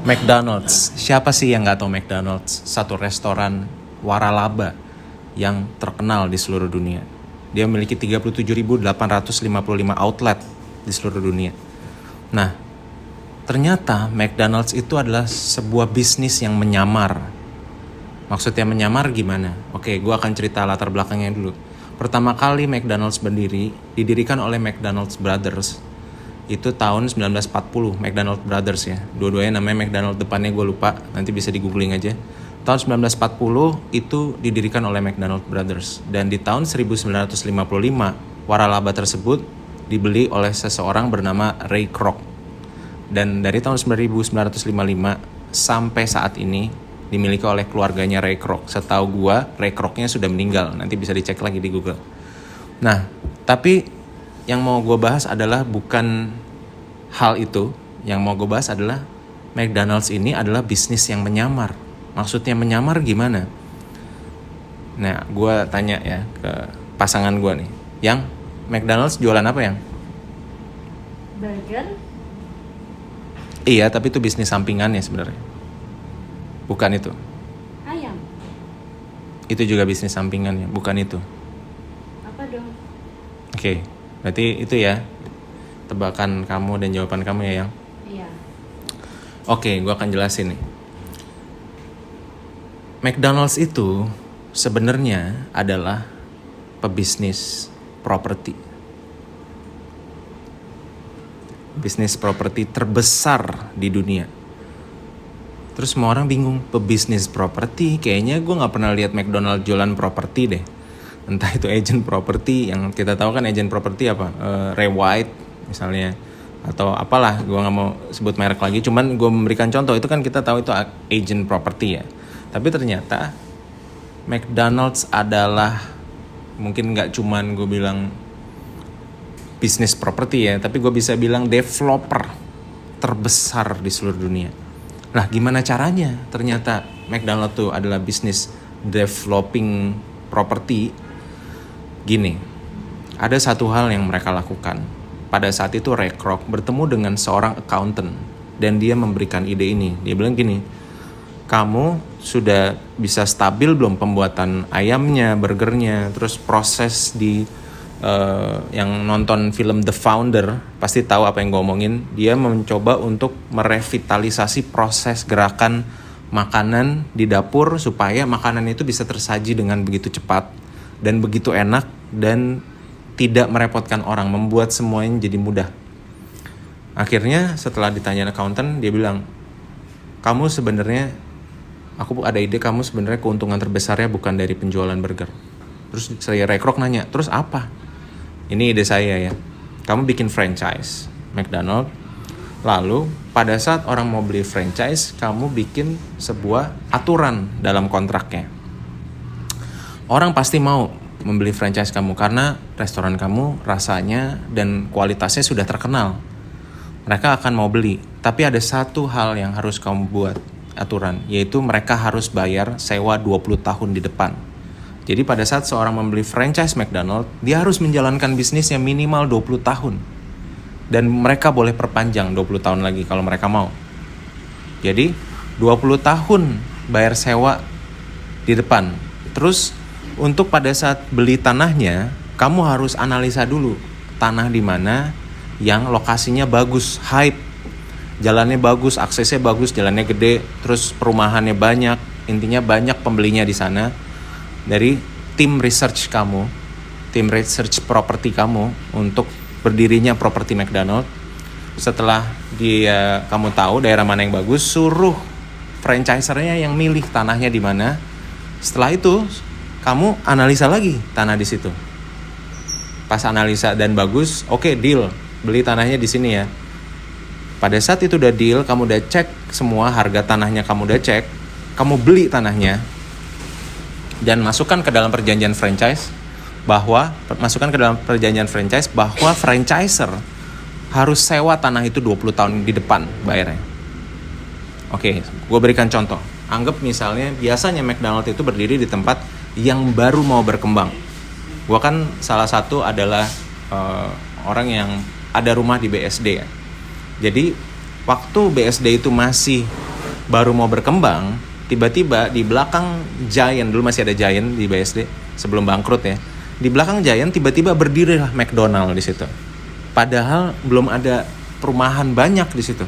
McDonald's. Siapa sih yang nggak tahu McDonald's? Satu restoran waralaba yang terkenal di seluruh dunia. Dia memiliki 37.855 outlet di seluruh dunia. Nah, ternyata McDonald's itu adalah sebuah bisnis yang menyamar. Maksudnya menyamar gimana? Oke, gue akan cerita latar belakangnya dulu. Pertama kali McDonald's berdiri, didirikan oleh McDonald's Brothers. Itu tahun 1940, McDonald Brothers ya. Dua-duanya namanya McDonald, depannya gue lupa, nanti bisa di googling aja. Tahun 1940 itu didirikan oleh McDonald Brothers. Dan di tahun 1955, waralaba tersebut dibeli oleh seseorang bernama Ray Kroc. Dan dari tahun 1955 sampai saat ini dimiliki oleh keluarganya Ray Kroc. Setahu gue, Ray Krocnya sudah meninggal, nanti bisa dicek lagi di Google. Nah, tapi yang mau gue bahas adalah bukan hal itu. Yang mau gue bahas adalah McDonald's ini adalah bisnis yang menyamar. Maksudnya menyamar gimana? Nah, gue tanya ya ke pasangan gue nih. Yang McDonald's jualan apa yang? Burger? Iya, tapi itu bisnis sampingannya sebenarnya. Bukan itu. Ayam? Itu juga bisnis sampingannya, bukan itu. Apa dong? Oke, berarti itu ya tebakan kamu dan jawaban kamu ya yang. Iya. Oke, gue akan jelasin nih. McDonald's itu sebenarnya adalah pebisnis properti. Bisnis properti terbesar di dunia. Terus semua orang bingung, pebisnis properti, kayaknya gue nggak pernah lihat McDonald's jualan properti deh. Entah itu agent properti, yang kita tahu kan agent properti apa, Ray White misalnya, atau apalah, gue nggak mau sebut merek lagi. Cuman gue memberikan contoh, itu kan kita tahu itu agent properti ya. Tapi ternyata McDonald's adalah mungkin nggak cuman gue bilang bisnis properti ya, tapi gue bisa bilang developer terbesar di seluruh dunia. Nah, gimana caranya? Ternyata McDonald's tuh adalah bisnis developing property. Gini, ada satu hal yang mereka lakukan. Pada saat itu Ray Kroc bertemu dengan seorang accountant dan dia memberikan ide ini. Dia bilang gini, kamu sudah bisa stabil belum pembuatan ayamnya, burgernya, terus proses di yang nonton film The Founder pasti tahu apa yang gue omongin. Dia mencoba untuk merevitalisasi proses gerakan makanan di dapur supaya makanan itu bisa tersaji dengan begitu cepat dan begitu enak dan tidak merepotkan orang, membuat semuanya jadi mudah. Akhirnya setelah ditanya accountant, dia bilang, kamu sebenarnya, aku ada ide, kamu sebenarnya keuntungan terbesarnya bukan dari penjualan burger. Terus saya Ray Kroc nanya, terus apa? Ini ide saya ya, kamu bikin franchise McDonald, lalu pada saat orang mau beli franchise, kamu bikin sebuah aturan dalam kontraknya. Orang pasti mau membeli franchise kamu karena restoran kamu rasanya dan kualitasnya sudah terkenal. Mereka akan mau beli, tapi ada satu hal yang harus kamu buat aturan, yaitu mereka harus bayar sewa 20 tahun di depan. Jadi pada saat seorang membeli franchise McDonald, dia harus menjalankan bisnisnya minimal 20 tahun. Dan mereka boleh perpanjang 20 tahun lagi kalau mereka mau. Jadi 20 tahun bayar sewa di depan. Terus untuk pada saat beli tanahnya, kamu harus analisa dulu tanah di mana yang lokasinya bagus, hype, jalannya bagus, aksesnya bagus, jalannya gede, terus perumahannya banyak, intinya banyak pembelinya di sana. Dari tim research kamu, tim research properti kamu untuk berdirinya properti McDonald. Setelah dia kamu tahu daerah mana yang bagus, suruh franchisernya yang milih tanahnya di mana. Setelah itu kamu analisa lagi tanah di situ. Pas analisa dan bagus, oke, deal, beli tanahnya di sini ya. Pada saat itu udah deal, kamu udah cek semua harga tanahnya, kamu udah cek, kamu beli tanahnya dan masukkan ke dalam perjanjian franchise bahwa franchiser harus sewa tanah itu 20 tahun di depan bayarnya. Oke, gue berikan contoh. Anggap misalnya biasanya McDonald itu berdiri di tempat yang baru mau berkembang. Gue kan salah satu adalah orang yang ada rumah di BSD ya. Jadi waktu BSD itu masih baru mau berkembang, tiba-tiba di belakang Giant, dulu masih ada Giant di BSD sebelum bangkrut ya. Di belakang Giant tiba-tiba berdirilah McDonald di situ. Padahal belum ada perumahan banyak di situ.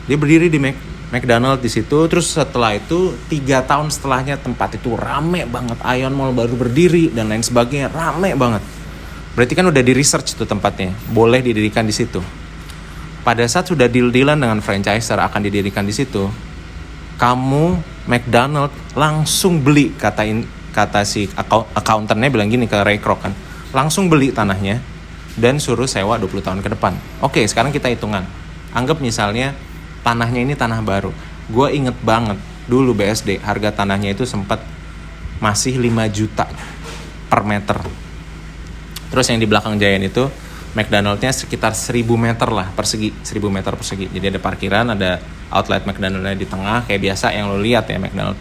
Dia berdiri di McDonald di situ. Terus setelah itu 3 tahun setelahnya tempat itu rame banget. Ion Mall baru berdiri dan lain sebagainya, rame banget. Berarti kan udah di research tuh tempatnya, boleh didirikan di situ. Pada saat sudah deal-dealan dengan franchiser akan didirikan di situ, kamu McDonald langsung beli, kata si accountant-nya bilang gini ke Ray Kroc kan, langsung beli tanahnya dan suruh sewa 20 tahun ke depan. Oke, sekarang kita hitungan. Anggap misalnya tanahnya ini tanah baru. Gue inget banget dulu BSD harga tanahnya itu sempat masih 5 juta per meter. Terus yang di belakang Giant itu McDonald-nya sekitar 1000 meter lah persegi, 1000 meter persegi. Jadi ada parkiran, ada outlet McDonald-nya di tengah kayak biasa yang lo lihat ya McDonald.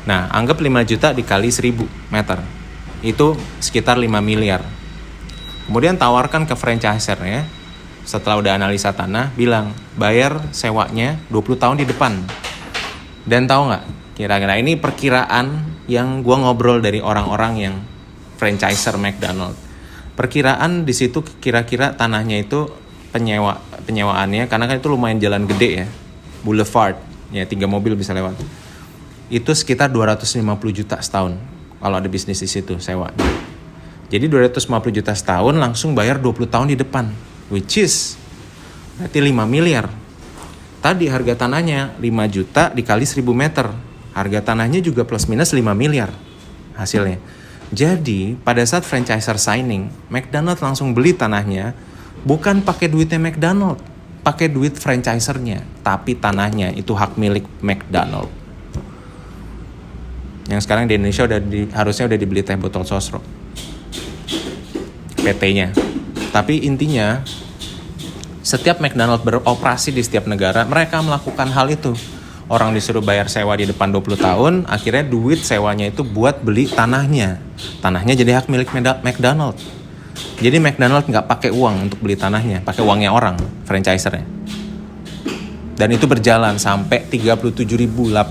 Nah, anggap 5 juta dikali 1000 meter. Itu sekitar 5 miliar. Kemudian tawarkan ke franchiser-nya setelah udah analisa tanah, bilang bayar sewanya 20 tahun di depan. Dan tahu nggak? Kira-kira ini perkiraan yang gua ngobrol dari orang-orang yang franchiser McDonald. Perkiraan di situ kira-kira tanahnya itu penyewaannya, karena kan itu lumayan jalan gede ya, boulevard ya, 3 mobil bisa lewat. Itu sekitar 250 juta setahun kalau ada bisnis di situ sewa. Jadi 250 juta setahun langsung bayar 20 tahun di depan, which is berarti 5 miliar. Tadi harga tanahnya 5 juta dikali 1000 meter. Harga tanahnya juga plus minus 5 miliar hasilnya. Jadi pada saat franchiser signing, McDonald langsung beli tanahnya, bukan pakai duitnya McDonald, pakai duit franchisernya, tapi tanahnya itu hak milik McDonald. Yang sekarang di Indonesia harusnya udah dibeli Teh Botol Sosro, PT-nya. Tapi intinya setiap McDonald beroperasi di setiap negara, mereka melakukan hal itu. Orang disuruh bayar sewa di depan 20 tahun, akhirnya duit sewanya itu buat beli tanahnya. Tanahnya jadi hak milik McDonald. Jadi McDonald nggak pakai uang untuk beli tanahnya, pakai uangnya orang, franchisernya. Dan itu berjalan sampai 37.855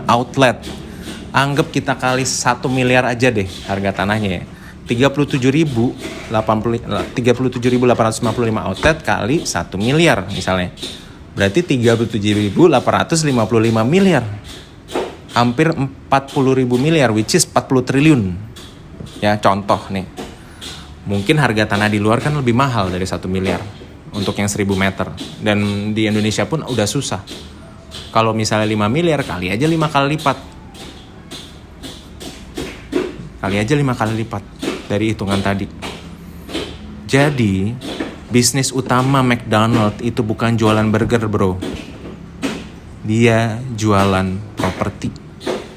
outlet. Anggap kita kali 1 miliar aja deh harga tanahnya ya. 37.855 outlet kali 1 miliar misalnya. Berarti 37.855 miliar. Hampir 40.000 miliar, which is 40 triliun. Ya, contoh nih. Mungkin harga tanah di luar kan lebih mahal dari 1 miliar untuk yang 1000 meter. Dan di Indonesia pun udah susah. Kalau misalnya 5 miliar, kali aja 5 kali lipat. Kali aja 5 kali lipat dari hitungan tadi. Jadi bisnis utama McDonald itu bukan jualan burger, bro. Dia jualan properti.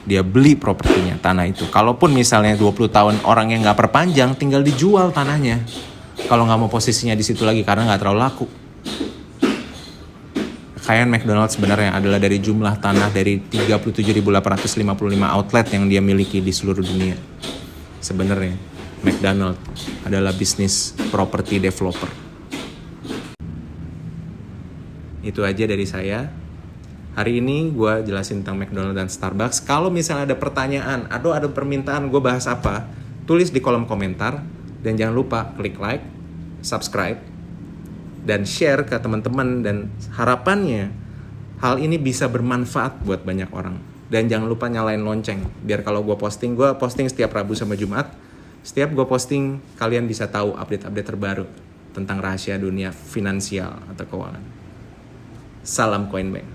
Dia beli propertinya, tanah itu. Kalaupun misalnya 20 tahun orang yang nggak perpanjang, tinggal dijual tanahnya. Kalau nggak mau posisinya di situ lagi karena nggak terlalu laku. Kekayaan McDonald sebenarnya adalah dari jumlah tanah dari 37.855 outlet yang dia miliki di seluruh dunia. Sebenarnya McDonald adalah bisnis property developer. Itu aja dari saya. Hari ini gue jelasin tentang McDonald dan Starbucks. Kalau misalnya ada pertanyaan atau ada permintaan gue bahas apa, tulis di kolom komentar. Dan jangan lupa klik like, subscribe, dan share ke teman-teman. Dan harapannya hal ini bisa bermanfaat buat banyak orang. Dan jangan lupa nyalain lonceng. Biar kalau gue posting setiap Rabu sama Jumat. Setiap gue posting, kalian bisa tahu update-update terbaru tentang rahasia dunia finansial atau keuangan. Salam Coinbank.